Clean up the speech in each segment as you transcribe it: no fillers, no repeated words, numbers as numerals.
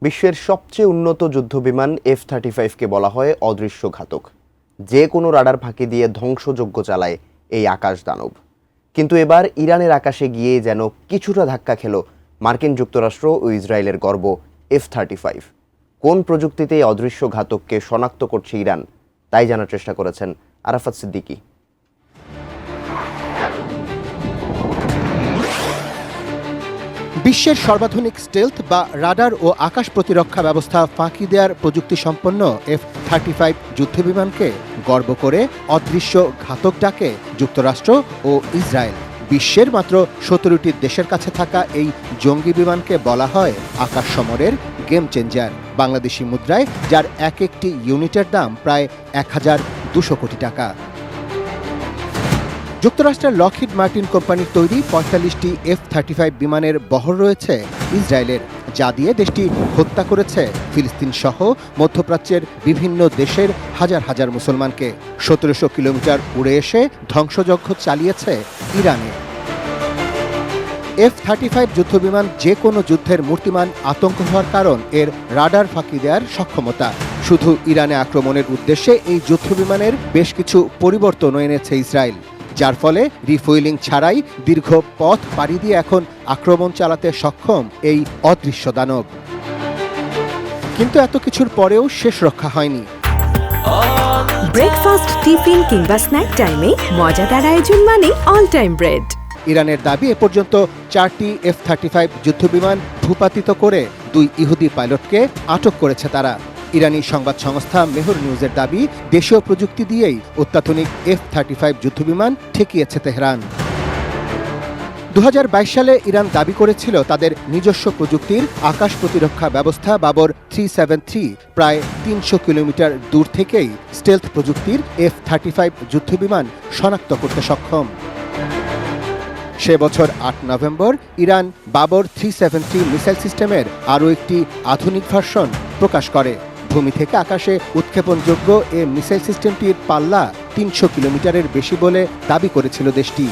বিশ্বের সবচেয়ে উন্নত যুদ্ধবিমান F-35কে বলা হয় অদৃশ্য ঘাতক। যে কোনো রাডার ফাঁকি দিয়ে ধ্বংসযজ্ঞ চালায় এই আকাশ দানব। কিন্তু এবার ইরানের আকাশে গিয়ে যেন কিছুটা ধাক্কা খেল মার্কিন যুক্তরাষ্ট্র ও ইসরায়েলের গর্ব F-35। কোন প্রযুক্তিতে এই অদৃশ্য ঘাতককে শনাক্ত করছে ইরান, তাই জানার চেষ্টা করেছেন আরাফাত সিদ্দিকী। বিশ্বের সর্বাধুনিক স্টেলথ বা রাডার ও আকাশ প্রতিরক্ষা ব্যবস্থা ফাঁকি দেওয়ার প্রযুক্তি সম্পন্ন F-35 যুদ্ধবিমানকে গর্ব করে অদৃশ্য ঘাতক ডাকে যুক্তরাষ্ট্র ও ইসরায়েল। বিশ্বের মাত্র 17টি দেশের কাছে থাকা এই জঙ্গি বিমানকে বলা হয় আকাশ সমরের গেম চেঞ্জার। বাংলাদেশি মুদ্রায় যার এক একটি ইউনিটের দাম প্রায় 1200 কোটি টাকা। যুক্তরাষ্ট্রের লকহিড মার্টিন কোম্পানির তৈরি 45টি F-35 বিমানের বহর রয়েছে ইসরায়েলের, যা দিয়ে দেশটি হত্যা করেছে ফিলিস্তিন সহ মধ্যপ্রাচ্যের বিভিন্ন দেশের হাজার হাজার মুসলমানকে। 1700 কিলোমিটার উড়ে এসে ধ্বংসযজ্ঞ চালিয়েছে ইরানে। F-35 যুদ্ধবিমান যে কোনো যুদ্ধের মূর্তিমান আতঙ্ক হওয়ার কারণ এর রাডার ফাঁকি দেওয়ার সক্ষমতা। শুধু ইরানে আক্রমণের উদ্দেশ্যে এই যুদ্ধবিমানের বেশ কিছু পরিবর্তনও এনেছে ইসরায়েল, যার ফলে রিফুয়েলিং ছাড়াই দীর্ঘ পথ পাড়ি দিয়ে এখন আক্রমণ চালাতে সক্ষম এই অদৃশ্য দানব। কিন্তু এত কিছুর পরেও শেষ রক্ষা হয়নি। ব্রেকফাস্ট, টিফিন কিংবা স্ন্যাক টাইমে মজাদার আয়োজন মানে অল টাইম ব্রেড। ইরানের দাবি এ পর্যন্ত 4টি F-35 যুদ্ধবিমান ভূপাতিত করে 2 ইহুদি পাইলটকে আটক করেছে তারা। ইরানি সংবাদ সংস্থা মেহর নিউজের দাবি, দেশীয় প্রযুক্তি দিয়েই অত্যাধুনিক F-35 যুদ্ধবিমান ঠেকিয়েছে তেহরান। 2022 সালে ইরান দাবি করেছিল তাদের নিজস্ব প্রযুক্তির আকাশ প্রতিরক্ষা ব্যবস্থা বাবর 373 প্রায় 300 কিলোমিটার দূর থেকেই স্টেলথ প্রযুক্তির F-35 যুদ্ধবিমান শনাক্ত করতে সক্ষম। সে বছর 8 নভেম্বর ইরান বাবর 373 মিসাইল সিস্টেমের আরও একটি আধুনিক ভার্সন প্রকাশ করে। ভূমি থেকে আকাশে উৎক্ষেপণযোগ্য এ মিসাইল সিস্টেমটির পাল্লা 300 কিলোমিটারের বেশি বলে দাবি করেছিল দেশটি।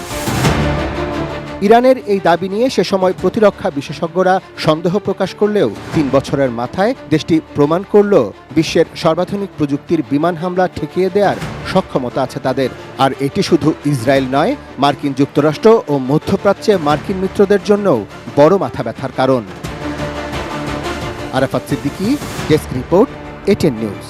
ইরানের এই দাবি নিয়ে সে সময় প্রতিরক্ষা বিশেষজ্ঞরা সন্দেহ প্রকাশ করলেও 3 বছরের মাথায় দেশটি প্রমাণ করল বিশ্বের সর্বাধুনিক প্রযুক্তির বিমান হামলা ঠেকিয়ে দেওয়ার সক্ষমতা আছে তাদের। আর এটি শুধু ইসরায়েল নয়, মার্কিন যুক্তরাষ্ট্র ও মধ্যপ্রাচ্যে মার্কিন মিত্রদের জন্যও বড় মাথা ব্যথার কারণ। Arafat Siddiqui, desk report, ATN news.